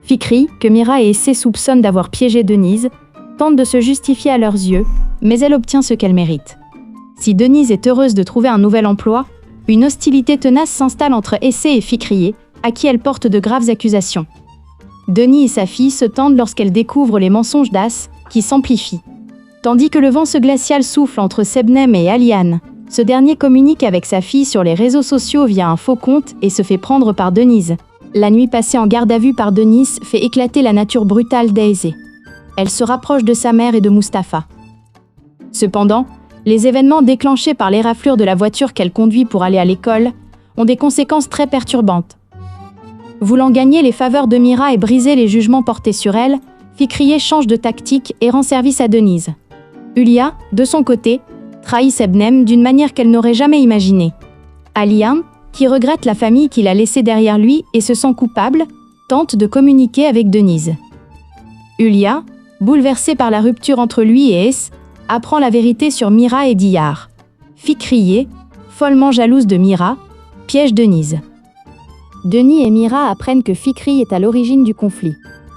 Fikri, que Mira et Essay soupçonnent d'avoir piégé Denise, tente de se justifier à leurs yeux, mais elle obtient ce qu'elle mérite. Si Denise est heureuse de trouver un nouvel emploi, une hostilité tenace s'installe entre Essay et Fikri, à qui elle porte de graves accusations. Denis et sa fille se tendent lorsqu'elle découvre les mensonges d'As, qui s'amplifient. Tandis que le vent glacial souffle entre Sebnem et Aliane, ce dernier communique avec sa fille sur les réseaux sociaux via un faux compte et se fait prendre par Denise. La nuit passée en garde à vue par Denise fait éclater la nature brutale d'Essay. Elle se rapproche de sa mère et de Mustapha. Cependant, les événements déclenchés par l'éraflure de la voiture qu'elle conduit pour aller à l'école ont des conséquences très perturbantes. Voulant gagner les faveurs de Mira et briser les jugements portés sur elle, Fikri change de tactique et rend service à Denise. Ulia, de son côté, trahit Sebnem d'une manière qu'elle n'aurait jamais imaginée. Aliane, qui regrette la famille qu'il a laissée derrière lui et se sent coupable, tente de communiquer avec Denise. Ulia, bouleversée par la rupture entre lui et Es, apprend la vérité sur Mira et Diyar. Fikri, follement jalouse de Mira, piège Denise. Denis et Mira apprennent que Fikri est à l'origine du conflit.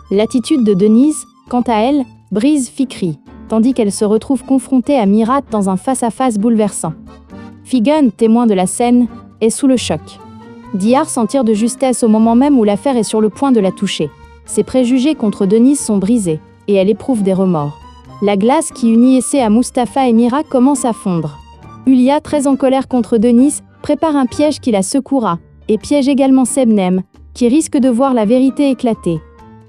L'attitude de Denise, quant à elle, brise Fikri, tandis qu'elle se retrouve confrontée à Mira dans un face-à-face bouleversant. Figen, témoin de la scène, est sous le choc. Diyar s'en tire de justesse au moment même où l'affaire est sur le point de la toucher. Ses préjugés contre Denise sont brisés, et elle éprouve des remords. La glace qui unit Essay à Mustapha et Mira commence à fondre. Ulia, très en colère contre Denise, prépare un piège qui la secouera, et piège également Sebnem, qui risque de voir la vérité éclater.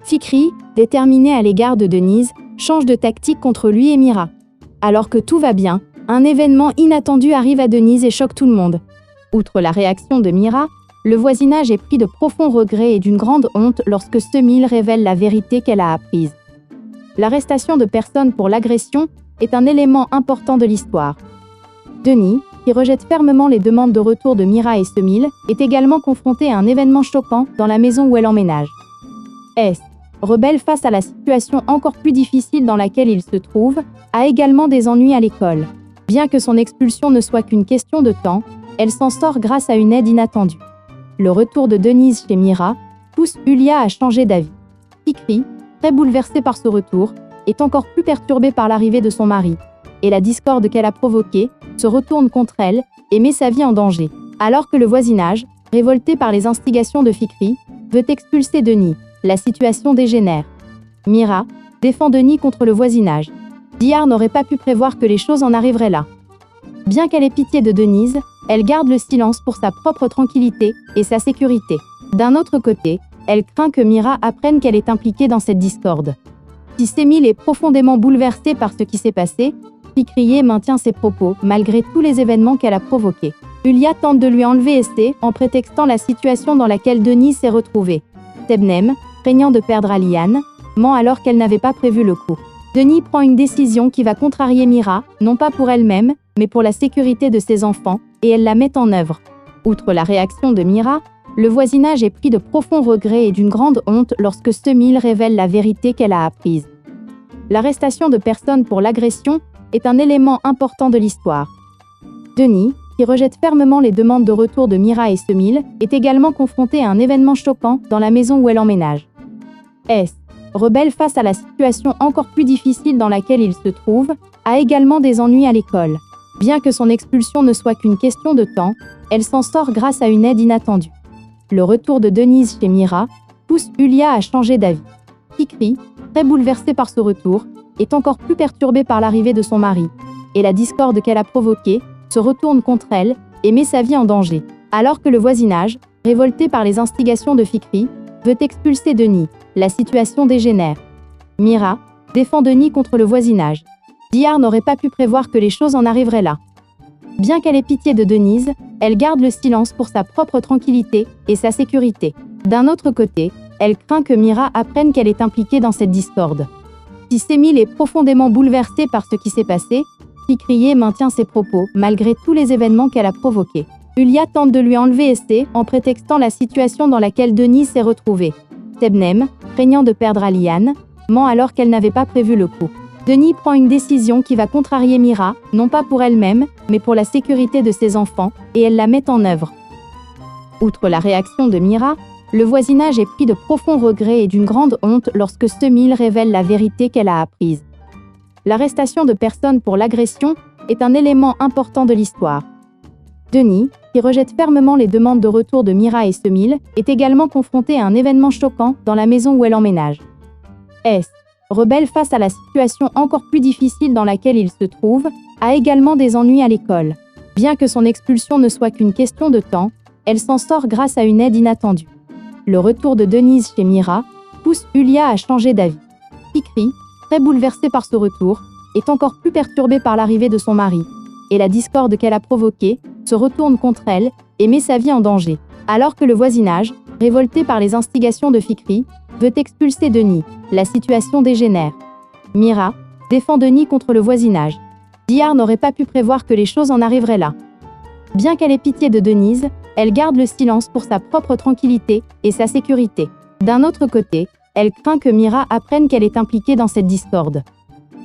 Fikri, déterminé à l'égard de Denise, change de tactique contre lui et Mira. Alors que tout va bien, un événement inattendu arrive à Denise et choque tout le monde. Outre la réaction de Mira, le voisinage est pris de profonds regrets et d'une grande honte lorsque Semil révèle la vérité qu'elle a apprise. L'arrestation de personnes pour l'agression est un élément important de l'histoire. Denis, qui rejette fermement les demandes de retour de Mira et Semil, est également confronté à un événement choquant dans la maison où elle emménage. Es, rebelle face à la situation encore plus difficile dans laquelle il se trouve, a également des ennuis à l'école. Bien que son expulsion ne soit qu'une question de temps, elle s'en sort grâce à une aide inattendue. Le retour de Denise chez Mira pousse Ulia à changer d'avis. Fikri, très bouleversée par ce retour, est encore plus perturbée par l'arrivée de son mari, et la discorde qu'elle a provoquée se retourne contre elle et met sa vie en danger. Alors que le voisinage, révolté par les instigations de Fikri, veut expulser Denis, la situation dégénère. Mira défend Denis contre le voisinage. Diyar n'aurait pas pu prévoir que les choses en arriveraient là. Bien qu'elle ait pitié de Denise, elle garde le silence pour sa propre tranquillité et sa sécurité. D'un autre côté, elle craint que Mira apprenne qu'elle est impliquée dans cette discorde. Si Semil est profondément bouleversée par ce qui s'est passé, Fikri maintient ses propos malgré tous les événements qu'elle a provoqués. Ulia tente de lui enlever Essay en prétextant la situation dans laquelle Denise s'est retrouvée. Sebnem, craignant de perdre Aliane, ment alors qu'elle n'avait pas prévu le coup. Denis prend une décision qui va contrarier Mira, non pas pour elle-même, mais pour la sécurité de ses enfants, et elle la met en œuvre. Outre la réaction de Mira, le voisinage est pris de profonds regrets et d'une grande honte lorsque Semil révèle la vérité qu'elle a apprise. L'arrestation de personnes pour l'agression est un élément important de l'histoire. Denis, qui rejette fermement les demandes de retour de Mira et Semil, est également confronté à un événement choquant dans la maison où elle emménage. Es, rebelle face à la situation encore plus difficile dans laquelle il se trouve, a également des ennuis à l'école. Bien que son expulsion ne soit qu'une question de temps, elle s'en sort grâce à une aide inattendue. Le retour de Denise chez Mira pousse Ulia à changer d'avis. Fikri, très bouleversée par ce retour, est encore plus perturbée par l'arrivée de son mari, et la discorde qu'elle a provoquée se retourne contre elle et met sa vie en danger. Alors que le voisinage, révolté par les instigations de Fikri, veut expulser Denis, la situation dégénère. Mira défend Denis contre le voisinage. Diyar n'aurait pas pu prévoir que les choses en arriveraient là. Bien qu'elle ait pitié de Denise, elle garde le silence pour sa propre tranquillité et sa sécurité. D'un autre côté, elle craint que Mira apprenne qu'elle est impliquée dans cette discorde. Si Semil est profondément bouleversée par ce qui s'est passé, Fikri maintient ses propos malgré tous les événements qu'elle a provoqués. Ulia tente de lui enlever Essay en prétextant la situation dans laquelle Denise s'est retrouvée. Sebnem, craignant de perdre Aliane, ment alors qu'elle n'avait pas prévu le coup. Denis prend une décision qui va contrarier Mira, non pas pour elle-même, mais pour la sécurité de ses enfants, et elle la met en œuvre. Outre la réaction de Mira, Le voisinage est pris de profonds regrets et d'une grande honte lorsque Semil révèle la vérité qu'elle a apprise. L'arrestation de personnes pour l'agression est un élément important de l'histoire. Denis, qui rejette fermement les demandes de retour de Mira et Semil, est également confronté à un événement choquant dans la maison où elle emménage. S, rebelle face à la situation encore plus difficile dans laquelle il se trouve, a également des ennuis à l'école. Bien que son expulsion ne soit qu'une question de temps, elle s'en sort grâce à une aide inattendue. Le retour de Denise chez Mira pousse Julia à changer d'avis. Fikri, très bouleversée par ce retour, est encore plus perturbée par l'arrivée de son mari, et la discorde qu'elle a provoquée se retourne contre elle et met sa vie en danger. Alors que le voisinage, révolté par les instigations de Fikri, veut expulser Denis, la situation dégénère. Mira défend Denis contre le voisinage. Dihar n'aurait pas pu prévoir que les choses en arriveraient là. Bien qu'elle ait pitié de Denise, elle garde le silence pour sa propre tranquillité et sa sécurité. D'un autre côté, elle craint que Mira apprenne qu'elle est impliquée dans cette discorde.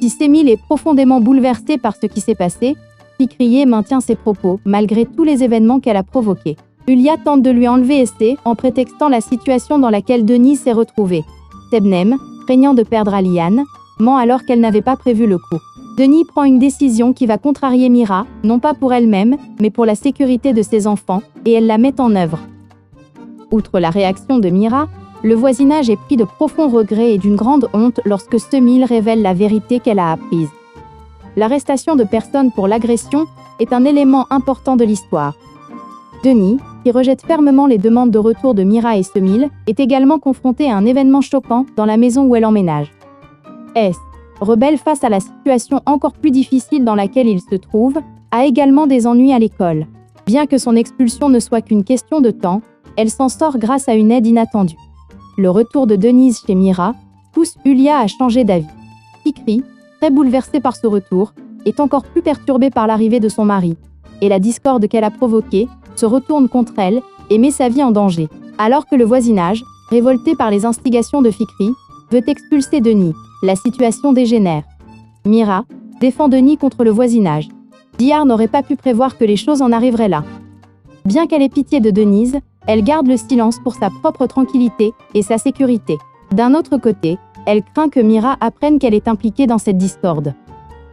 Si Semil est profondément bouleversée par ce qui s'est passé, Fikriye maintient ses propos malgré tous les événements qu'elle a provoqués. Julia tente de lui enlever Essé en prétextant la situation dans laquelle Denis s'est retrouvée. Sebnem, craignant de perdre Aliane, ment alors qu'elle n'avait pas prévu le coup. Denis prend une décision qui va contrarier Mira, non pas pour elle-même, mais pour la sécurité de ses enfants, et elle la met en œuvre. Outre la réaction de Mira, le voisinage est pris de profonds regrets et d'une grande honte lorsque Semil révèle la vérité qu'elle a apprise. L'arrestation de personnes pour l'agression est un élément important de l'histoire. Denis, qui rejette fermement les demandes de retour de Mira et Semil, est également confronté à un événement choquant dans la maison où elle emménage. S, rebelle face à la situation encore plus difficile dans laquelle il se trouve, a également des ennuis à l'école. Bien que son expulsion ne soit qu'une question de temps, elle s'en sort grâce à une aide inattendue. Le retour de Denise chez Mira pousse Julia à changer d'avis. Fikri, très bouleversée par ce retour, est encore plus perturbée par l'arrivée de son mari, et la discorde qu'elle a provoquée se retourne contre elle et met sa vie en danger. Alors que le voisinage, révolté par les instigations de Fikri, veut expulser Denis, la situation dégénère. Mira défend Denis contre le voisinage. Dihar n'aurait pas pu prévoir que les choses en arriveraient là. Bien qu'elle ait pitié de Denise, elle garde le silence pour sa propre tranquillité et sa sécurité. D'un autre côté, elle craint que Mira apprenne qu'elle est impliquée dans cette discorde.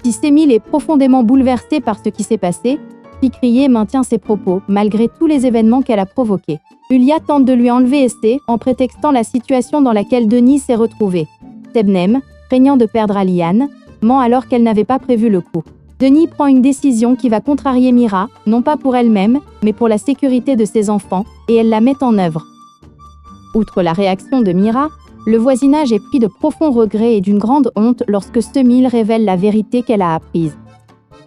Si Semil est profondément bouleversée par ce qui s'est passé, Fikriye maintient ses propos malgré tous les événements qu'elle a provoqués. Julia tente de lui enlever Essé en prétextant la situation dans laquelle Denis s'est retrouvée. Sebnem, craignant de perdre Aliane, ment alors qu'elle n'avait pas prévu le coup. Denis prend une décision qui va contrarier Mira, non pas pour elle-même, mais pour la sécurité de ses enfants, et elle la met en œuvre. Outre la réaction de Mira, le voisinage est pris de profonds regrets et d'une grande honte lorsque Semil révèle la vérité qu'elle a apprise.